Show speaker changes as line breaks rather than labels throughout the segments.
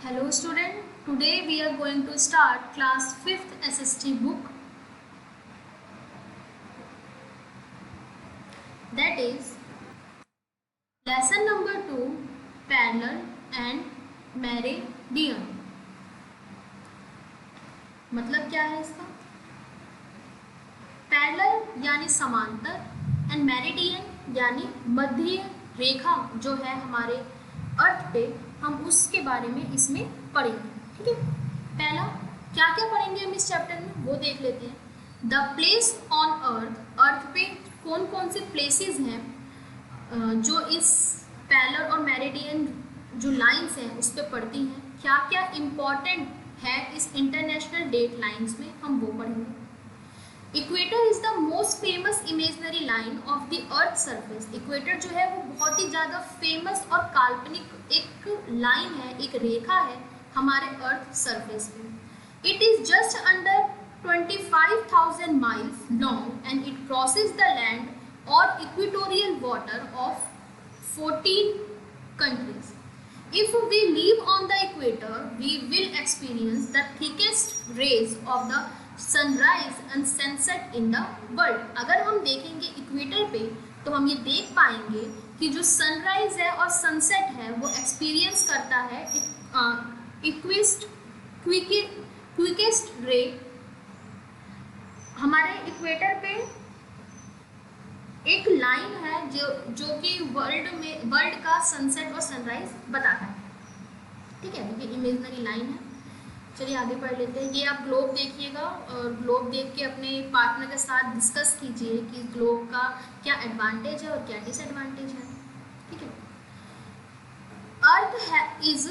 Hello student, today we are going to start class 5th SST book, that is lesson number 2 parallel and meridian। मतलब क्या है इसका? Parallel यानी समांतर and meridian यानी मध्य रेखा जो है हमारे अर्थ पे, हम उसके बारे में इसमें पढ़ेंगे। ठीक है, पहला क्या क्या पढ़ेंगे हम इस चैप्टर में वो देख लेते हैं। द प्लेस ऑन अर्थ, अर्थ पे कौन कौन से प्लेसेस हैं जो इस पैरेलल और मेरिडियन जो लाइंस हैं उस पर पड़ती हैं, क्या क्या इम्पोर्टेंट है इस इंटरनेशनल डेट लाइंस में, हम वो पढ़ेंगे। Equator is the most famous imaginary line of the earth surface. Equator जो है वो बहुत ही ज़्यादा फेमस और काल्पनिक एक लाइन है, एक रेखा है हमारे अर्थ सरफेस पे। It is just under 25,000 miles long and it crosses the land और equatorial water of 14 countries. If we live on the equator, we will experience the thickest rays of the sunrise and sunset in the world. अगर हम देखेंगे equator पे तो हम ये देख पाएंगे कि जो सनराइज है और सनसेट है वो एक्सपीरियंस करता है क्विकेस्ट रे। हमारे इक्वेटर पे एक लाइन है जो कि वर्ल्ड का सनसेट और सनराइज बताता है। ठीक है, ये इमेजिनरी लाइन है। चलिए आगे पढ़ लेते हैं। ये आप ग्लोब देखिएगा और ग्लोब देख के अपने पार्टनर के साथ डिस्कस कीजिए कि ग्लोब का क्या एडवांटेज है और क्या डिसएडवांटेज है। ठीक है, अर्थ है इज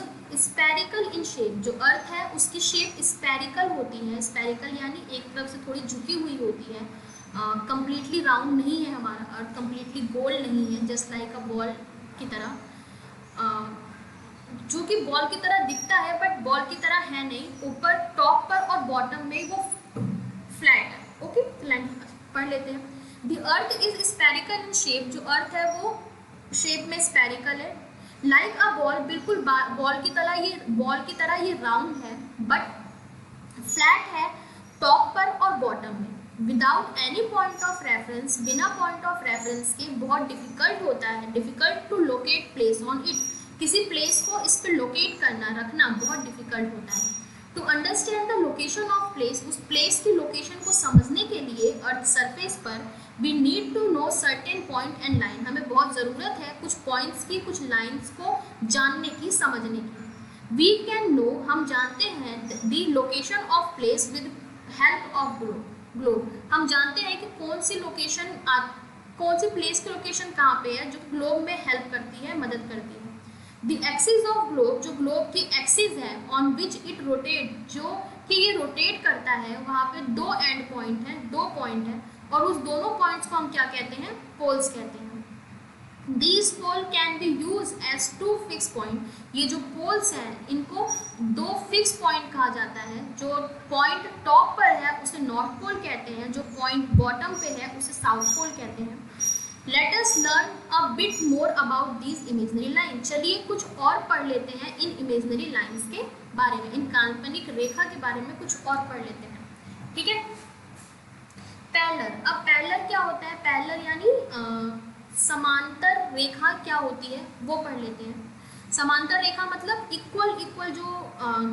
स्पेरिकल इन शेप। जो अर्थ है उसकी शेप स्पेरिकल होती है। स्पेरिकल यानी एक तरफ से थोड़ी झुकी हुई होती है, कंप्लीटली राउंड नहीं है हमारा अर्थ, कंप्लीटली गोल नहीं है, जस्ट लाइक अ बॉल की तरह, जो कि बॉल की तरह दिखता है बट बॉल की तरह है नहीं। ऊपर टॉप पर और बॉटम में वो फ्लैट है। ओके, पढ़ लेते हैं। The earth is spherical in shape. जो अर्थ है वो शेप में स्पेरिकल है। लाइक अ बॉल, बिल्कुल बॉल की तरह ये राउंड है बट फ्लैट है टॉप पर और बॉटम में। Without any point of reference, बिना पॉइंट ऑफ रेफरेंस के बहुत डिफिकल्ट होता है, difficult to locate place on it. किसी प्लेस को इस पर लोकेट करना, रखना बहुत डिफिकल्ट होता है। To understand the location of place, उस प्लेस की लोकेशन को समझने के लिए अर्थ सरफेस पर we need to know certain point and line. हमें बहुत ज़रूरत है कुछ पॉइंट्स की, कुछ लाइन्स को जानने की, समझने की। वी कैन नो, हम जानते हैं the location of place with help of globe. हम जानते हैं कि कौन सी प्लेस की लोकेशन कहाँ पे है, जो ग्लोब में हेल्प करती है, मदद करती है। द एक्सिस ऑफ ग्लोब, जो ग्लोब की एक्सिस है, ऑन विच इट रोटेट, जो कि ये रोटेट करता है, वहाँ पे दो एंड पॉइंट है, दो पॉइंट है और उस दोनों पॉइंट्स को हम क्या कहते हैं? पोल्स कहते हैं। These pole can be use as to fix point. ये जो पोल्स हैं इनको दो फिक्स पॉइंट कहा जाता है। जो पॉइंट टॉप पर है उसे नॉर्थ पोल कहते हैं, जो पॉइंट बॉटम पे है उसे साउथ पोल कहते हैं। Let us learn a bit more about these imaginary lines। चलिए कुछ और पढ़ लेते हैं इन imaginary lines के बारे में, इन काल्पनिक रेखा के बारे में कुछ और पढ़ लेते हैं। ठीक है, पैरेलल। अब पैरेलल क्या होता है? पैरेलल यानी समांतर रेखा क्या होती है वो पढ़ लेते हैं। समांतर रेखा मतलब इक्वल जो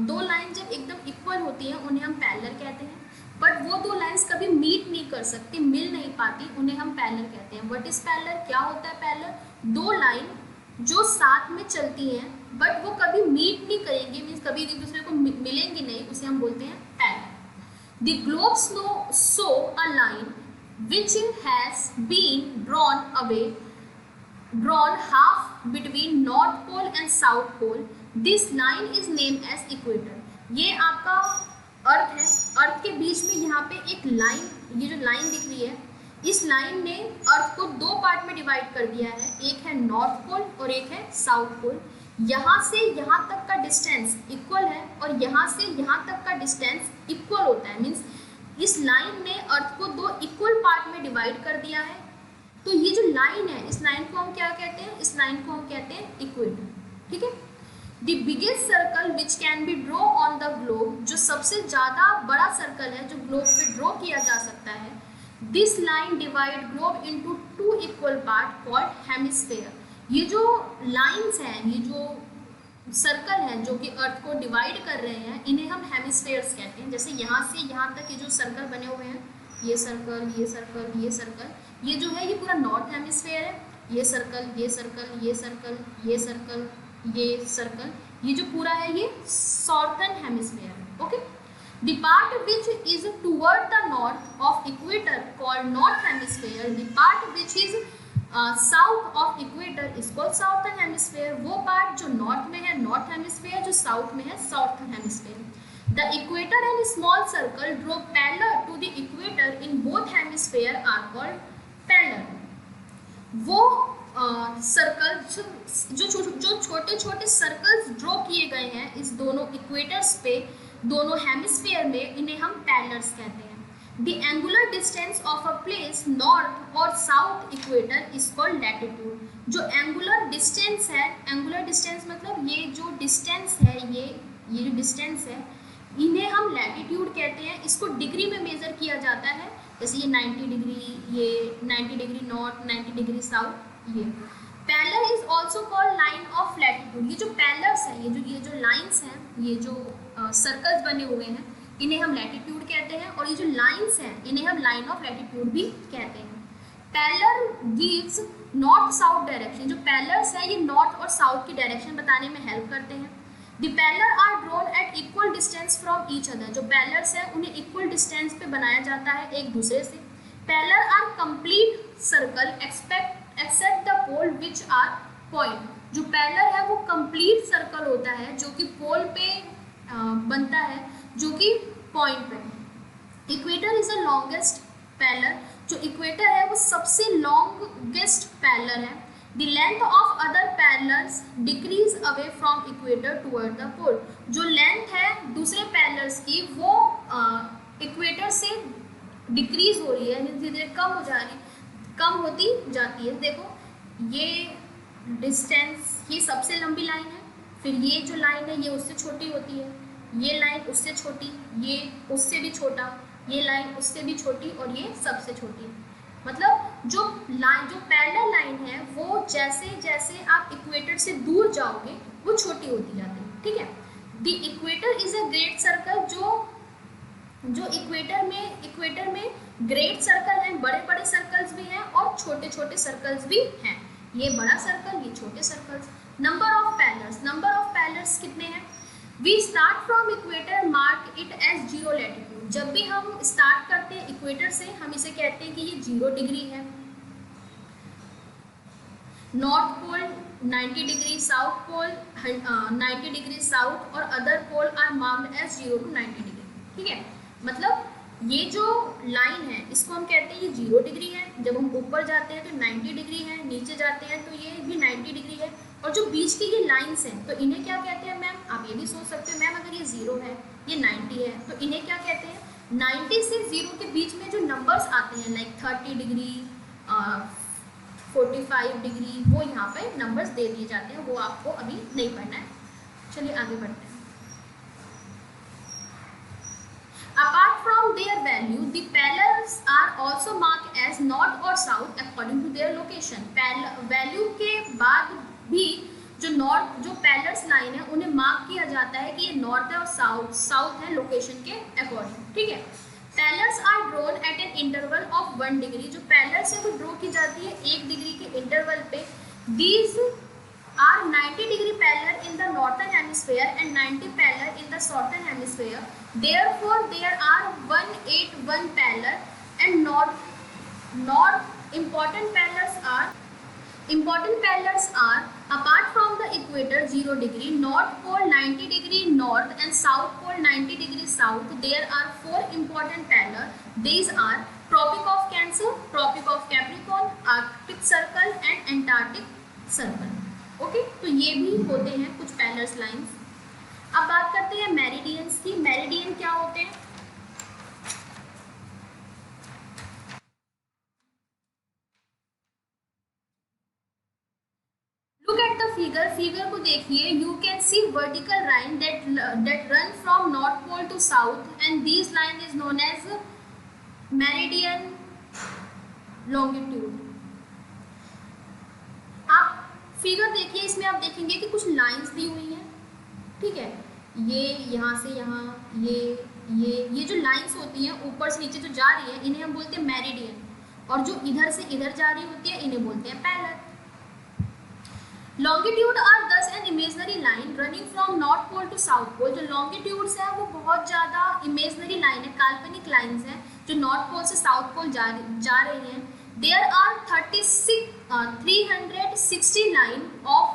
दो लाइन जब एकदम इक्वल होती हैं उन्हें हम पैरेलल कहते हैं। बट वो दो लाइंस कभी मीट नहीं कर सकती, मिल नहीं पाती, उन्हें हम पैरेलल कहते हैं। What is parallel? क्या होता है पैरेलल? दो लाइन जो साथ में चलती हैं बट वो कभी मीट नहीं करेंगी, मीन्स कभी एक दूसरे को मिलेंगी नहीं, उसे हम बोलते हैं parallel. The globe show a line which has been drawn half between north pole and south pole. This line is named as equator। ये आपका अर्थ है, अर्थ के बीच में यहाँ पे एक लाइन, ये जो लाइन दिख रही है, इस लाइन ने अर्थ को दो पार्ट में डिवाइड कर दिया है। एक है नॉर्थ पोल और एक है साउथ पोल। यहाँ से यहाँ तक का डिस्टेंस इक्वल है और यहाँ से यहाँ तक का डिस्टेंस इक्वल होता है, मीन्स इस लाइन ने अर्थ को दो इक्वल पार्ट में डिवाइड कर दिया है। तो ये जो लाइन है, इस लाइन को हम क्या कहते हैं? इस लाइन को हम कहते हैं इक्वेटर। ठीक है, the biggest circle which can be draw on the globe, जो सबसे ज़्यादा बड़ा सर्कल है जो ग्लोब पे ड्रॉ किया जा सकता है, this line divide globe into two equal part called hemisphere. ये जो लाइंस हैं, ये जो सर्कल हैं जो कि अर्थ को डिवाइड कर रहे हैं, इन्हें हम हेमिस्फेयर्स कहते हैं। जैसे यहाँ से यहाँ तक ये जो सर्कल बने हुए हैं, ये सर्कल, ये सर्कल, ये सर्कल, ये जो है ये पूरा नॉर्थ हेमिस्फेयर है। ये सर्कल, ये सर्कल, ये सर्कल, ये सर्कल, ये सर्कल, ये जो पूरा है ये साउथर्न हेमिस्फेयर है। Okay, the part which is toward the north of equator called north hemisphere, the part which is south of equator is called southern hemisphere. वो पार्ट जो नॉर्थ में है नॉर्थ हेमिस्फेयर, जो साउथ में है southern hemisphere. The equator and small circle draw parallel to the equator in both hemisphere are called parallel. वो circle जो छोटे छोटे सर्कल्स ड्रॉ किए गए हैं इस दोनों इक्वेटर्स पे, दोनों हेमिस्फेयर में, इन्हें हम पैरेलल्स कहते हैं। The angular distance of a place north और south equator is called latitude. जो एंगुलर डिस्टेंस है, एंगुलर डिस्टेंस मतलब ये जो डिस्टेंस है, ये जो डिस्टेंस है, इन्हें हम लैटिट्यूड कहते हैं। इसको डिग्री में मेजर किया जाता है। जैसे ये 90 डिग्री, ये 90 डिग्री नॉर्थ, 90 डिग्री साउथ। ये parallel is also called line of latitude. ये जो पैरेलल्स हैं, ये जो लाइंस हैं, ये जो सर्कल्स बने हुए हैं, इन्हें हम लैटिट्यूड कहते हैं। और ये जो लाइंस हैं, इन्हें हम लाइन ऑफ लैटिट्यूड भी कहते हैं। Parallel gives north south direction. जो पैरेलल्स हैं ये नॉर्थ और साउथ की डायरेक्शन बताने में हेल्प करते हैं। The parallel are drawn at equal distance from each other. जो पैरेलल्स हैं उन्हें इक्वल डिस्टेंस पे बनाया जाता है एक दूसरे से। Parallel are complete circle except the pole which are point. जो पैरेलल है वो कंप्लीट सर्कल होता है जो कि पोल पे बनता है, जो कि पॉइंट पे। Equator is the longest parallel. जो इक्वेटर है वो सबसे लॉन्गेस्ट पैरेलल है। The length of other parallels decrease away from equator toward the pole. जो लेंथ है दूसरे पैरेलल्स की वो इक्वेटर से डिक्रीज हो रही है, धीरे धीरे कम हो जा रही, कम होती जाती है। देखो ये डिस्टेंस, ये सबसे लंबी लाइन है, फिर ये जो लाइन है ये उससे छोटी होती है, ये लाइन उससे छोटी, ये उससे भी छोटा, ये लाइन उससे भी छोटी और ये सबसे छोटी। मतलब जो पैरेलल लाइन है वो जैसे जैसे आप इक्वेटर से दूर जाओगे वो छोटी होती जाती है। ठीक है, the equator is a great circle. जो इक्वेटर में ग्रेट सर्कल हैं, बड़े बड़े सर्कल्स भी हैं और छोटे छोटे सर्कल्स भी हैं। ये बड़ा सर्कल, ये छोटे सर्कल्स। नंबर ऑफ पैरेलल्स कितने हैं? We start from equator mark it as 0 latitude. जब भी हम स्टार्ट करते हैं इक्वेटर से, हम इसे कहते हैं कि ये 0 डिग्री है। North pole 90 degree, south pole 90 degree south और other pole are marked as 0 to 90 degree. ठीक है, मतलब ये जो लाइन है इसको हम कहते हैं ये 0 डिग्री है। जब हम ऊपर जाते हैं तो 90 डिग्री है, नीचे जाते हैं तो ये भी 90 डिग्री है। और जो बीच की ये लाइंस हैं तो इन्हें क्या कहते हैं मैम? आप ये भी सोच सकते हो, मैम अगर ये 0 है, ये 90 है, तो इन्हें क्या कहते हैं? 90 से 0 के बीच में जो नंबर्स आते हैं लाइक 30 डिग्री, 45 डिग्री, वो यहाँ पे नंबर्स दे दिए जाते हैं। वो आपको अभी नहीं पढ़ना है। चलिए आगे बढ़ते हैं। Apart from their value, the parallels are also marked as north or south according to their location. Value के बाद भी जो पैरेलल्स लाइन है उन्हें मार्क किया जाता है कि ये नॉर्थ है और साउथ है लोकेशन के अकॉर्डिंग। ठीक है, parallels are drawn at an interval of 1 degree. जो पैरेलल्स है वो ड्रॉ की जाती है 1 डिग्री के इंटरवल पे। These are 90 degree parallel in the northern hemisphere and 90 parallel in the southern hemisphere. Therefore, there are 181 parallel and important parallels are apart from the equator 0 degree, north pole 90 degree north and south pole 90 degree south. There are 4 important parallel. These are Tropic of Cancer, Tropic of Capricorn, Arctic Circle and Antarctic Circle. Okay, तो ये भी होते हैं कुछ parallels lines. अब बात करते हैं मेरिडियंस की। मेरिडियन क्या होते हैं? लुक एट द फिगर को देखिए। You can see vertical line that run from north pole to south, and this line is known as meridian longitude. आप फिगर देखिए, इसमें आप देखेंगे कि कुछ लाइंस दी हुई हैं, ठीक है, ये यहाँ से यहाँ, ये जो लाइंस होती हैं ऊपर से नीचे जो जा रही है, इन्हें हम बोलते हैं मेरिडियन, और जो इधर से इधर जा रही होती है इन्हें बोलते हैं parallel. Longitude are thus an imaginary line running from north pole to south pole. जो लॉन्गिट्यूड्स है वो बहुत ज़्यादा इमेजनरी लाइन है, काल्पनिक लाइन्स हैं जो नॉर्थ पोल से साउथ पोल जा रही हैं. There are 360 line of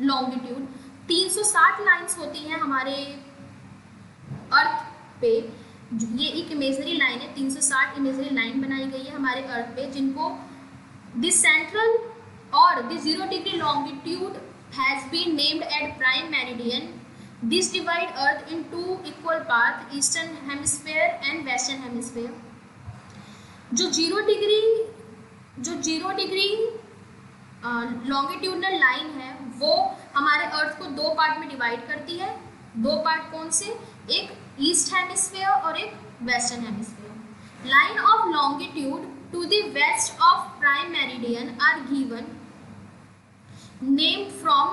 longitude. 360 lines होती हैं हमारे अर्थ पे. ये एक इमेजनरी लाइन है, 360 इमेजनरी लाइन बनाई गई है हमारे अर्थ पे, जिनको the central or the 0 degree longitude has been named at prime meridian. This divide earth in two equal parts, eastern hemisphere and western hemisphere. जो 0 डिग्री लॉन्गिट्यूडनल लाइन है वो हमारे अर्थ को दो पार्ट में डिवाइड करती है. दो पार्ट कौन से? एक ईस्ट हेमिस्फीयर और एक western hemisphere. Line of longitude to the west of prime meridian are given named from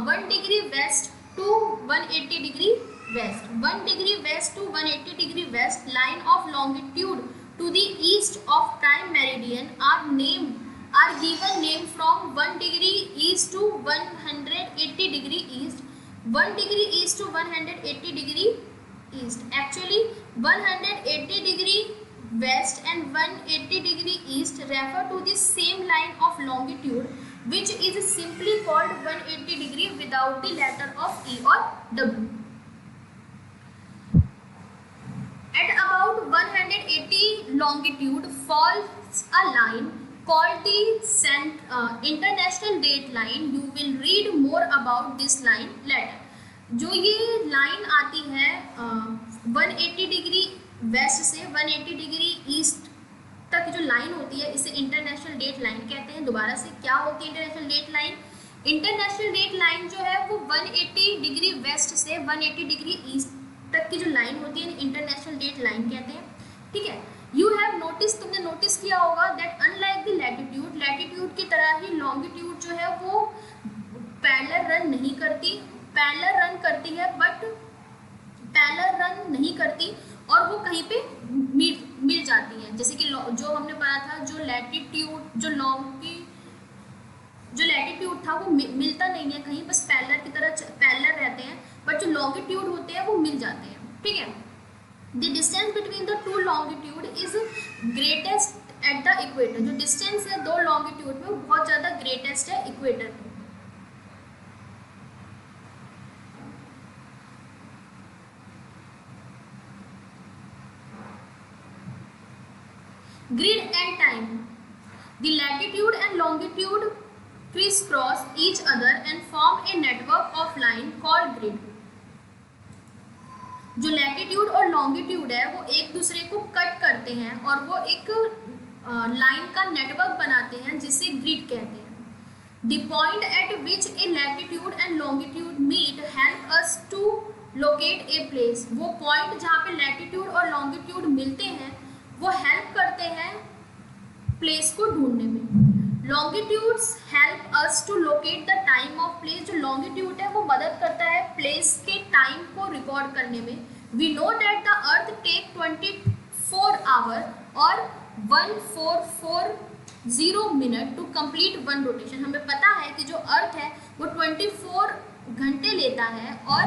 1 degree west to 180 degree west. 1 degree west to 180 degree west line of longitude to the east of prime meridian are given name from 1 degree east to 180 degree east. 1 degree east to 180 degree east. Actually 180 degree west and 180 degree east refer to the same line of longitude, which is simply called 180 degree without the letter of E or W. At about 180 longitude falls a line called the international date line. You will read more about this line later. जो ये line आती है 180 degree west से 180 degree east तक जो line होती है, इसे इंटरनेशनल डेट लाइन कहते हैं. दोबारा से, क्या होती है international date line? International date line जो है वो 180 डिग्री वेस्ट से 180 डिग्री ईस्ट तक की जो लाइन होती है इंटरनेशनल डेट लाइन कहते हैं. ठीक है. यू हैव नोटिस, तुमने नोटिस किया होगा दैट अनलाइक द लैटिट्यूड की तरह ही लॉन्गिट्यूड जो है वो पैरेलल रन नहीं करती. पैरेलल रन करती है बट पैरेलल रन नहीं करती और वो कहीं पे मिल जाती है. जैसे कि जो हमने पढ़ा था, जो लैटिट्यूड था वो मिलता नहीं है कहीं, बस पैरेलल की तरह पैरेलल रहते हैं, बट जो लॉन्गिट्यूड होते हैं वो मिल जाते हैं. ठीक है. The distance between the to longitude is greatest at the equator. जो डिस्टेंस है दो लॉन्गिट्यूड में वो बहुत ज़्यादा ग्रेटेस्ट है इक्वेटर पे. Grid and time. The latitude and longitude crisscross each other and form a network of line called grid. जो लैटिट्यूड और लॉन्गिट्यूड है वो एक दूसरे को कट करते हैं और वो एक लाइन का नेटवर्क बनाते हैं जिसे ग्रिड कहते हैं. The point at which a latitude and longitude meet help us to locate a place. वो पॉइंट जहाँ पे लैटिट्यूड और लॉन्गिट्यूड मिलते हैं वो हेल्प करते हैं प्लेस को ढूंढने में. Longitudes help us to locate the time of place. जो लॉन्गिट्यूड है वो मदद करता है प्लेस के टाइम को रिकॉर्ड करने में. We know that the earth take 24 hour और 1440 minute to complete one rotation. हमें पता है कि जो अर्थ है वो 24 घंटे लेता है, और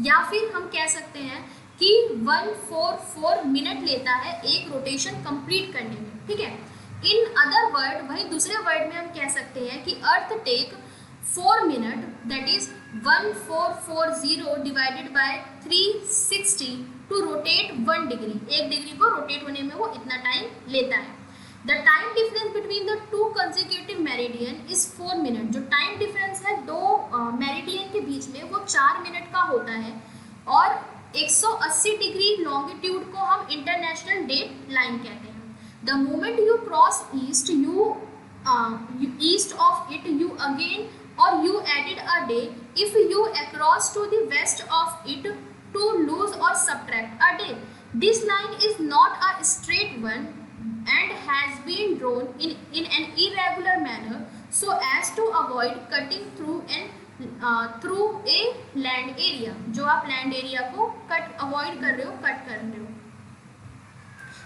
या फिर हम कह सकते हैं कि 144 मिनट लेता है एक रोटेशन कंप्लीट करने में. ठीक है. इन अदर वर्ड, वही दूसरे वर्ड में हम कह सकते हैं कि earth take 4 minute, that is 1440 divided by 360 to rotate 1 degree. 1 degree को रोटेट होने में वो इतना टाइम लेता है. The time difference between the two consecutive meridian is 4 minute. जो टाइम डिफरेंस है दो मेरिडियन के बीच में वो 4 मिनट का होता है, और 180 डिग्री लॉन्गिट्यूड को हम इंटरनेशनल डेट लाइन कहते हैं. The moment you cross east east of it you again और you added a day if you across to the west of it to lose or subtract a day. This line is not a straight one and has been drawn in an irregular manner so as to avoid cutting through a land area. जो आप land area को cut avoid कर रहे हो, cut कर रहे हो।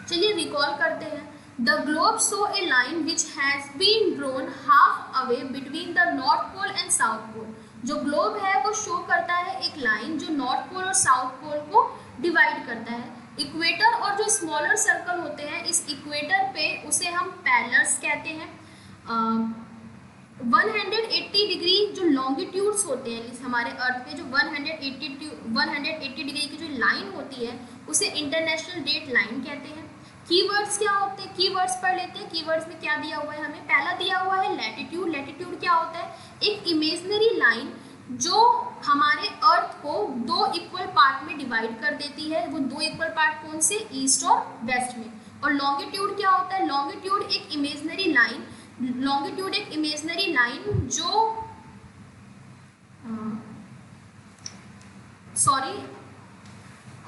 चलिए रिकॉल करते हैं। The globe show a line which has been drawn halfway between the north pole and south pole. जो ग्लोब है वो शो करता है एक लाइन जो नॉर्थ पोल और साउथ पोल को डिवाइड करता है। इक्वेटर और जो स्मॉलर सर्कल होते हैं, इस इक्वेटर पे उसे हम पैरेलल्स कहते हैं। 180 डिग्री जो लॉन्गिट्यूड्स होते हैं हमारे अर्थ पे, जो 180 डिग्री की जो लाइन होती है उसे इंटरनेशनल डेट लाइन कहते हैं। कीवर्ड्स क्या होते हैं, कीवर्ड्स पढ़ लेते हैं। कीवर्ड्स में क्या दिया हुआ है हमें, पहला दिया हुआ है लैटिट्यूड। लैटिट्यूड क्या होता है, एक इमेजिनरी लाइन जो हमारे अर्थ को दो इक्वल पार्ट में डिवाइड कर देती है। वो दो इक्वल पार्ट कौन से, ईस्ट और वेस्ट में। और लॉन्गिट्यूड क्या होता है, लॉन्गिट्यूड एक इमेजिनरी लाइन, लॉन्गिट्यूड एक इमेजिनरी लाइन जो सॉरी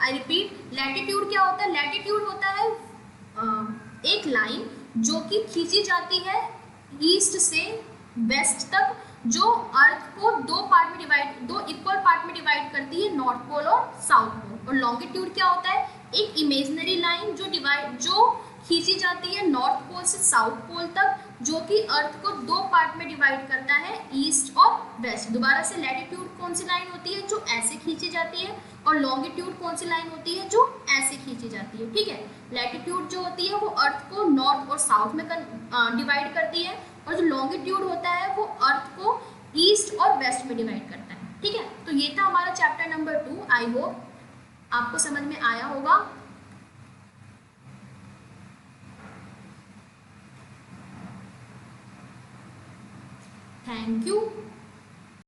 आई रिपीट, लैटिट्यूड क्या होता है, लैटिट्यूड होता है एक लाइन जो कि खींची जाती है ईस्ट से वेस्ट तक, जो अर्थ को दो पार्ट में डिवाइड, दो इक्वल पार्ट में डिवाइड करती है, नॉर्थ पोल और साउथ पोल। और लॉन्गिट्यूड क्या होता है, एक इमेजिनरी लाइन जो खींची जाती है नॉर्थ पोल से साउथ पोल तक, जो कि अर्थ को दो पार्ट में डिवाइड करता है, ईस्ट और वेस्ट। दोबारा से, लैटिट्यूड कौन सी लाइन होती है जो ऐसे खींची जाती है, और लॉन्गिट्यूड कौन सी लाइन होती है जो ऐसे खींची जाती है। ठीक है, लैटिट्यूड जो होती है वो अर्थ को नॉर्थ और साउथ में डिवाइड करती है, और जो लॉन्गिट्यूड होता है वो अर्थ को ईस्ट और वेस्ट में डिवाइड करता है। ठीक है, तो ये था हमारा चैप्टर नंबर 2। आई होप आपको समझ में आया होगा। Thank you.